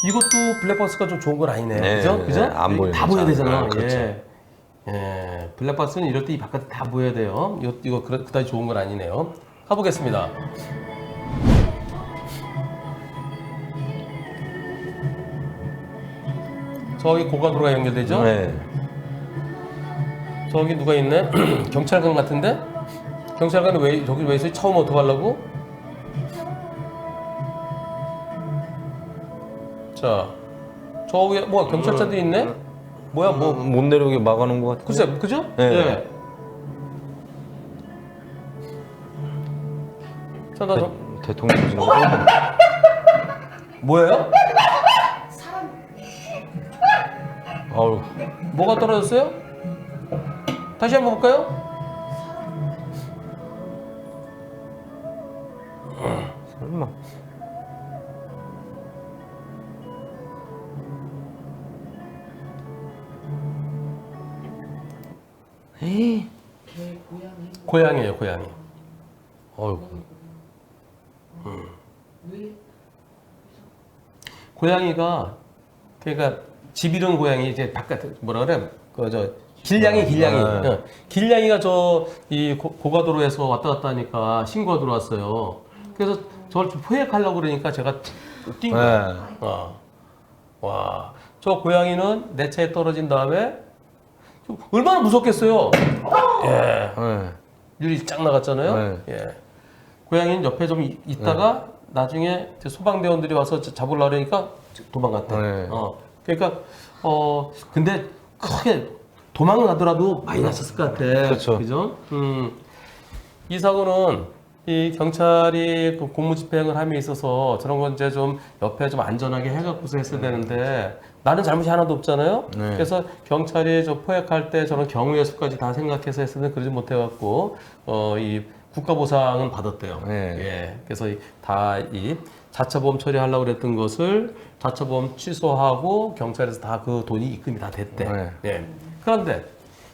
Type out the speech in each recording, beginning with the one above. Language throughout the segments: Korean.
이것도 블랙박스가 좀 좋은 건 아니네. 네, 그죠? 네, 그죠? 안 보여요. 다 보여야 되잖아. 그렇죠. 예. 예. 블랙박스는 이럴 때 이 바깥에 다 보여야 돼요. 이거 그다지 좋은 건 아니네요. 가보겠습니다. 저기 고관도로가 연결되죠? 네. 저기 누가 있네? 경찰관 같은데? 경찰관은 왜 저기 왜 있어요? 처음 어떡하려고? 자, 저 위에 뭐 경찰차도 있네? 뭐야 뭐? 못 내려오게 막아놓은 것 같아요. 글쎄, 그죠? 네. 예. 자, 나 대통령 지금 뭐예요? 아우 뭐가 떨어졌어요? 다시 한번 볼까요? 설마. 에이. 고양이에요, 고양이. 어휴. 고양이가 그러니까 집 이른 고양이 이제 바깥에 뭐라 그래? 그저 길냥이. 네. 어. 길냥이가 저 이 고가도로에서 왔다 갔다 하니까 신고가 들어왔어요. 그래서 저를 좀 포획하려고 그러니까 제가 뛴 거야. 네. 와, 저 고양이는 내 차에 떨어진 다음에 좀 얼마나 무섭겠어요. 예. 네. 유리 쫙 나갔잖아요. 네. 예. 고양이는 옆에 좀 있다가 나중에 이제 소방대원들이 와서 잡으려고 그러니까 도망갔대. 네. 그러니까 근데 크게 도망을 가더라도 많이 났었을 것 같아. 그렇죠. 그죠? 이 사고는 이 경찰이 그 공무집행을 함에 있어서 저런 건 이제 좀 옆에 좀 안전하게 해갖고서 했어야 되는데 나는 잘못이 하나도 없잖아요. 네. 그래서 경찰이 저 포획할 때 저런 경우의 수까지 다 생각해서 했으면 그러지 못해갖고 이 국가보상은 받았대요. 네. 예. 그래서 다 이 자차보험 처리하려고 그랬던 것을 자차보험 취소하고 경찰에서 다 그 돈이 입금이 다 됐대. 네. 예. 그런데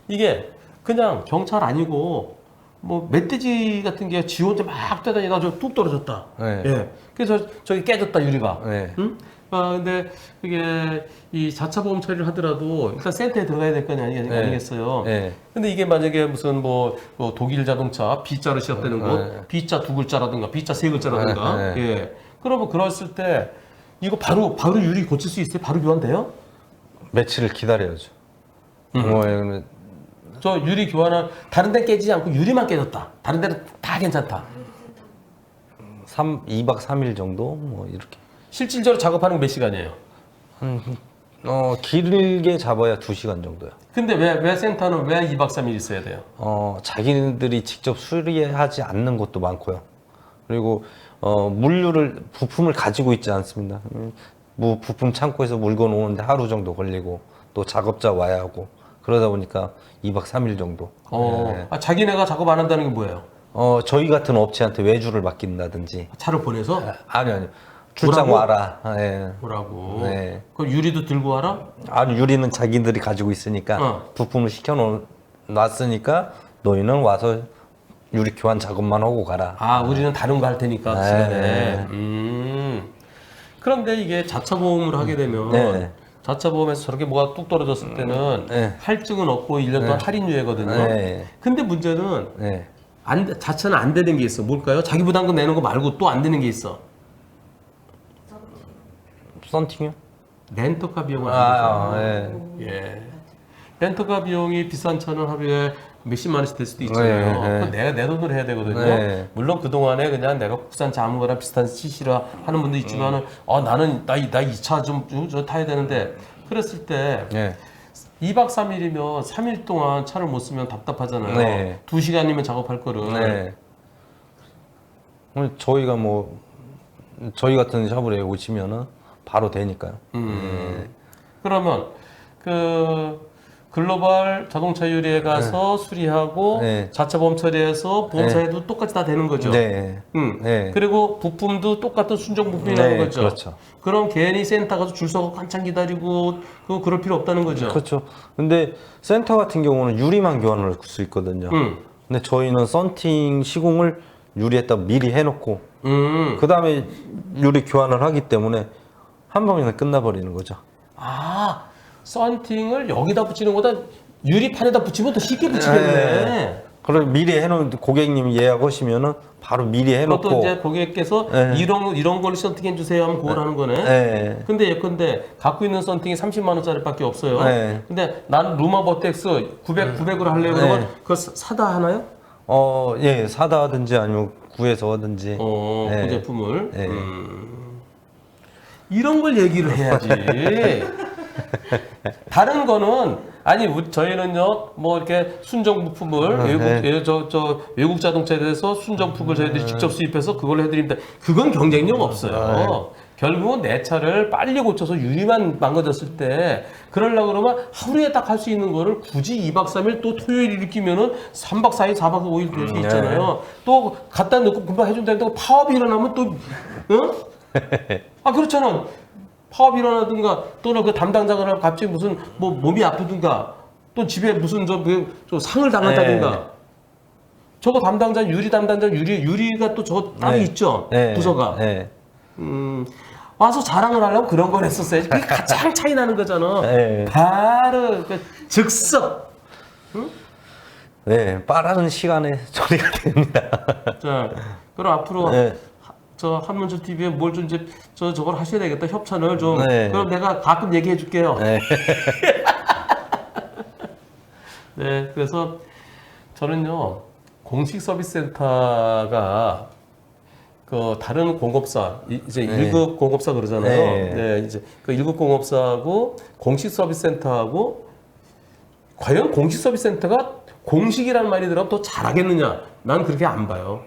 이게 그냥 경찰 아니고 뭐 멧돼지 같은 게 지 혼자 막 뛰다니다가 저 뚝 떨어졌다. 네. 예. 그래서 저기 깨졌다 유리가. 네. 응? 근데 이게 이 자차 보험 처리를 하더라도 일단 센터에 들어가야 될 거 아니겠어요. 네. 근데 이게 만약에 무슨 뭐 독일 자동차 B자로 시작되는 곳, B자 두 글자라든가 B자 세 글자라든가, 네. 예. 그러면 그랬을 때 이거 바로 유리 고칠 수 있어요? 바로 교환돼요? 며칠을 기다려야죠. 저 유리 교환은 다른 데 깨지지 않고 유리만 깨졌다. 다른 데는 다 괜찮다. 2박 3일 정도 뭐 이렇게. 실질적으로 작업하는 건 몇 시간이에요? 길게 잡아야 2시간 정도요. 근데 왜 센터는 왜 2박 3일 있어야 돼요? 자기들이 직접 수리하지 않는 것도 많고요. 그리고 부품을 가지고 있지 않습니다. 뭐 부품 창고에서 물건 오는데 하루 정도 걸리고 또 작업자 와야 하고 그러다 보니까 2박 3일 정도. 네. 자기네가 작업 안 한다는 게 뭐예요? 저희 같은 업체한테 외주를 맡긴다든지. 차를 보내서 아니요. 출장 뭐라고? 와라. 예. 뭐라고? 네. 그럼 유리도 들고 와라? 아니 유리는 자기들이 가지고 있으니까 부품을 시켜놨으니까 너희는 와서 유리 교환 작업만 하고 가라. 우리는 다른 거 할 테니까 그 네. 시간에. 그런데 이게 자차 보험을 하게 되면 네. 자차 보험에서 저렇게 뭐가 뚝 떨어졌을 때는 네. 할증은 없고 1년 동안 할인유예거든요. 네. 근데 문제는 네. 자차는 안 되는 게 있어. 뭘까요? 자기 부담금 내는 거 말고 또 안 되는 게 있어. 썬팅이요? 렌터카 비용을 안 되죠. 예. 예. 렌터카 비용이 비싼 차는 하루에 몇십만 원씩 될 수도 있잖아요. 네, 네. 그건 내가 내 돈으로 해야 되거든요. 네. 물론 그동안에 그냥 내가 국산차 아무거나 비슷한 CC라 하는 분도 있지만은, 나는, 나 이 차 좀 타야 되는데, 그랬을 때, 예. 2박 3일이면 3일 동안 차를 못 쓰면 답답하잖아요. 네. 2시간이면 작업할 거를. 네. 저희 같은 샤브레에 오시면은 바로 되니까요. 그러면, 글로벌 자동차 유리에 가서 수리하고 네. 자차 보험 처리해서 보험사에도 똑같이 다 되는 거죠. 네. 네. 그리고 부품도 똑같은 순정 부품이 나는 거죠. 그렇죠. 그럼 괜히 센터 가서 줄 서고 한참 기다리고 그럴 필요 없다는 거죠. 그렇죠. 근데 센터 같은 경우는 유리만 교환을 할 수 있거든요. 근데 저희는 썬팅 시공을 유리에다 미리 해놓고 그 다음에 유리 교환을 하기 때문에 한 번이면 끝나버리는 거죠. 아, 썬팅을 여기다 붙이는 것보다 유리판에다 붙이면 더 쉽게 붙이겠네. 그럼 미리 해놓은 고객님이 예약하시면은 바로 미리 해놓고. 그것도 이제 고객께서 네. 이런 걸 썬팅해 주세요 하면 그걸 하는 거네. 네. 근데 예컨대 갖고 있는 썬팅이 30만 원짜리밖에 없어요. 네. 근데 나는 루마 버텍스 900으로 하려고 그러면 네. 그거 사다 하나요? 예, 사다 하든지 아니면 구해서 하든지. 네. 그 제품을. 네. 이런 걸 얘기를 해야지. 다른 거는 아니 저희는요 뭐 이렇게 순정 부품을 외국 자동차에 대해서 순정품을 저희들이 직접 수입해서 그걸 해드립니다. 그건 경쟁력 없어요. 결국은 내 차를 빨리 고쳐서 유리만 망가졌을 때 그러려고 그러면 하루에 딱 할 수 있는 거를 굳이 2박 3일 또 토요일 일으키면은 3박 4일, 4박 5일 될 수 있잖아요. 또 갖다 놓고 금방 해준다고 파업이 일어나면 또 그렇잖아. 파업이 일어나든가 또는 그 담당자가 갑자기 무슨 뭐 몸이 아프든가 또 집에 무슨 저 상을 당한다든가 저거 담당자 유리 담당자 유리가 또 저거 따로 있죠. 부서가. 와서 자랑을 하려면 그런 걸 했었어야지. 그게 가장 차이 나는 거잖아. 바로 즉석. 네, 빠른 시간에 처리가 됩니다. 자, 그럼 앞으로 저 한문철 TV에 뭘 좀 이제 저걸 하셔야 되겠다. 협찬을 좀. 그럼 내가 가끔 얘기해 줄게요. 네, 그래서 저는요 공식 서비스 센터가 그 다른 공업사 이제 1급 공업사 그러잖아요. 네, 이제 그 1급 공업사하고 공식 서비스 센터하고 과연 공식 서비스 센터가 공식이라는 말이 들어가면 더 잘하겠느냐? 난 그렇게 안 봐요.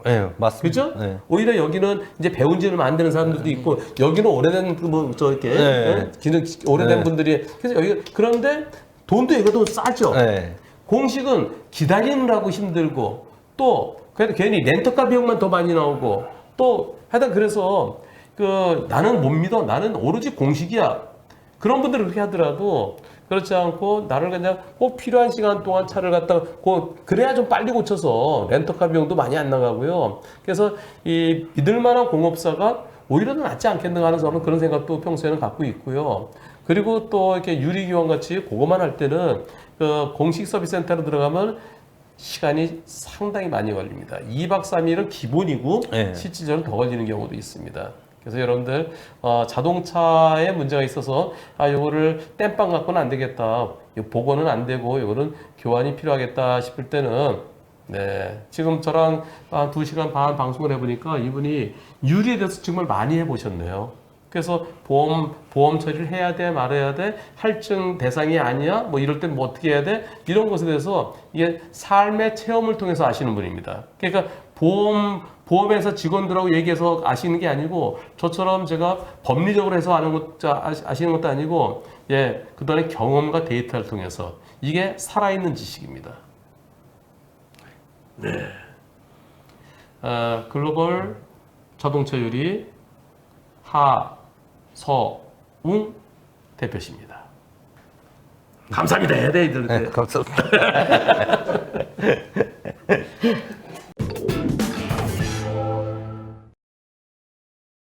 네, 맞습니다. 그죠? 오히려 여기는 이제 배운 지를 만드는 사람들도 있고 여기는 오래된 뭐 이렇게 기능 오래된 분들이 그래서 여기 그런데 돈도 여기가 더 싸죠. 공식은 기다리느라고 힘들고 또 그래도 괜히 렌터카 비용만 더 많이 나오고 또 하여튼 그래서 그 나는 못 믿어. 나는 오로지 공식이야. 그런 분들은 그렇게 하더라도 그렇지 않고 나를 그냥 꼭 필요한 시간 동안 차를 갖다가 그래야 좀 빨리 고쳐서 렌터카 비용도 많이 안 나가고요. 그래서 이 믿을 만한 공업사가 오히려 더 낫지 않겠는가 하는 저는 그런 생각도 평소에는 갖고 있고요. 그리고 또 이렇게 유리기관 같이 그거만 할 때는 그 공식 서비스 센터로 들어가면 시간이 상당히 많이 걸립니다. 2박 3일은 기본이고 실질적으로 더 걸리는 경우도 있습니다. 그래서 여러분들 자동차에 문제가 있어서 요거를 땜빵 갖고는 안 되겠다. 복원은 안 되고 요거는 교환이 필요하겠다 싶을 때는 지금 저랑 한 2시간 반 방송을 해보니까 이분이 유리에 대해서 정말 많이 해보셨네요. 그래서 보험 처리를 해야 돼 말아야 돼 할증 대상이 아니야 뭐 이럴 땐 뭐 어떻게 해야 돼 이런 것에 대해서 이게 삶의 체험을 통해서 아시는 분입니다. 그러니까 보험회사 직원들하고 얘기해서 아시는 게 아니고 저처럼 제가 법리적으로 해서 아시는 것도 아니고 그동안의 경험과 데이터를 통해서 이게 살아있는 지식입니다. 글로벌 자동차 유리 하서웅 대표십니다. 감사합니다. 해야 돼, 이들. 감사합니다.